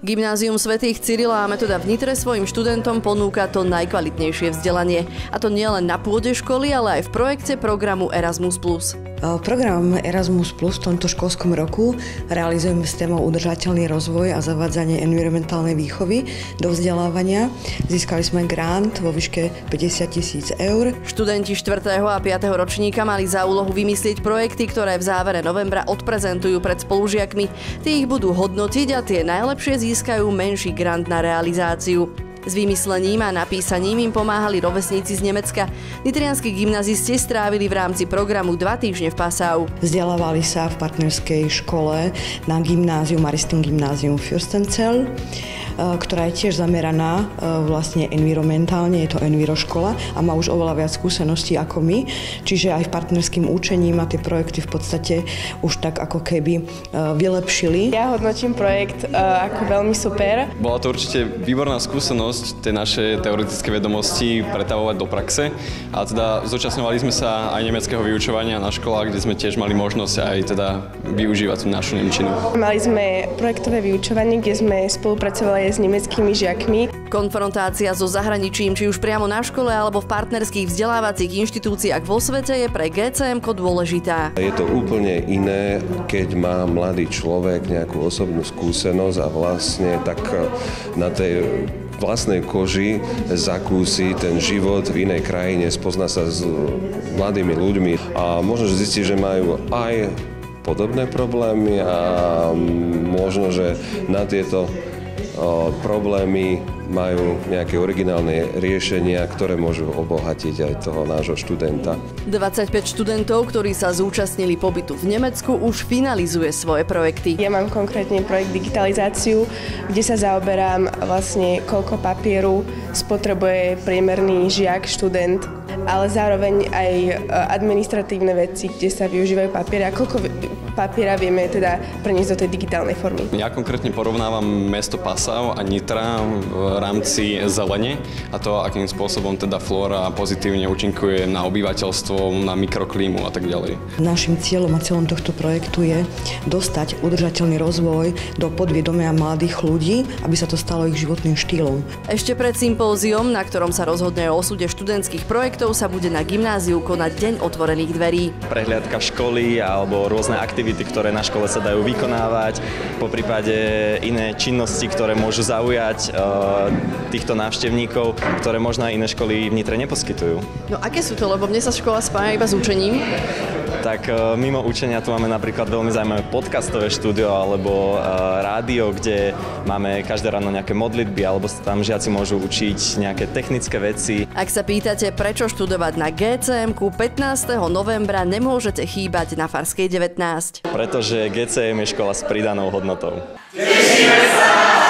Gymnázium svätých Cyrila a Metoda v Nitre svojim študentom ponúka to najkvalitnejšie vzdelanie. A to nielen na pôde školy, ale aj v projekte programu Erasmus+. Program Erasmus+ v tomto školskom roku realizujeme s témou udržateľný rozvoj a zavádzanie environmentálnej výchovy do vzdelávania. Získali sme grant vo výške 50 000 eur. Študenti 4. a 5. ročníka mali za úlohu vymyslieť projekty, ktoré v závere novembra odprezentujú pred spolužiakmi. Tí ich budú hodnotiť a tie najlepšie získajú menší grant na realizáciu. S vymyslením a napísaním im pomáhali rovesníci z Nemecka. Nitrianski gymnazisti strávili v rámci programu 2 týždne v Passau. Vzdelávali sa v partnerskej škole na gymnáziu Maristin Gymnázium Fürstenzell, ktorá je tiež zameraná vlastne environmentálne, je to enviroškola a má už oveľa viac skúseností ako my, čiže aj v partnerským učením a tie projekty v podstate už tak ako keby vylepšili. Ja hodnotím projekt ako veľmi super. Bola to určite výborná skúsenosť tie naše teoretické vedomosti pretavovať do praxe a teda zúčastňovali sme sa aj nemeckého vyučovania na školách, kde sme tiež mali možnosť aj teda využívať našu nemčinu. Mali sme projektové vyučovanie, kde sme spolupracovali s nemeckými žiakmi. Konfrontácia so zahraničím, či už priamo na škole alebo v partnerských vzdelávacích inštitúciách vo svete, je pre GCM-ko dôležitá. Je to úplne iné, keď má mladý človek nejakú osobnú skúsenosť a vlastne tak na tej vlastnej koži zakúsi ten život v inej krajine, spozná sa s mladými ľuďmi a možno, že zistí, že majú aj podobné problémy a možno, že na tieto problémy majú nejaké originálne riešenia, ktoré môžu obohatiť aj toho nášho študenta. 25 študentov, ktorí sa zúčastnili pobytu v Nemecku, už finalizuje svoje projekty. Ja mám konkrétne projekt digitalizáciu, kde sa zaoberám vlastne koľko papieru spotrebuje priemerný žiak, študent, ale zároveň aj administratívne veci, kde sa využívajú papiere a koľko papiera vieme teda preniesť do tej digitálnej formy. Ja konkrétne porovnávam mesto Passau a Nitra v rámci zelene a to, akým spôsobom teda flóra pozitívne účinkuje na obyvateľstvo, na mikroklímu a tak ďalej. Naším cieľom a cieľom tohto projektu je dostať udržateľný rozvoj do podvedomia mladých ľudí, aby sa to stalo ich životným štýlom. Ešte pred sympóziom, na ktorom sa rozhodne o osude študentských projektov, sa bude na gymnáziu konať Deň otvorených dverí. Prehliadka školy alebo rôzne aktivity, ktoré na škole sa dajú vykonávať, poprípade iné činnosti, ktoré môžu zaujať týchto návštevníkov, ktoré možno aj iné školy v Nitre neposkytujú. No aké sú to, lebo mne sa škola spája iba s učením? Tak mimo učenia tu máme napríklad veľmi zaujímavé podcastové štúdio alebo rádio, kde máme každé ráno nejaké modlitby alebo sa tam žiaci môžu učiť nejaké technické veci. Ak sa pýtate, prečo študovať na GCM-ku, 15. novembra nemôžete chýbať na Farskej 19. Pretože GCM je škola s pridanou hodnotou. Tešíme sa!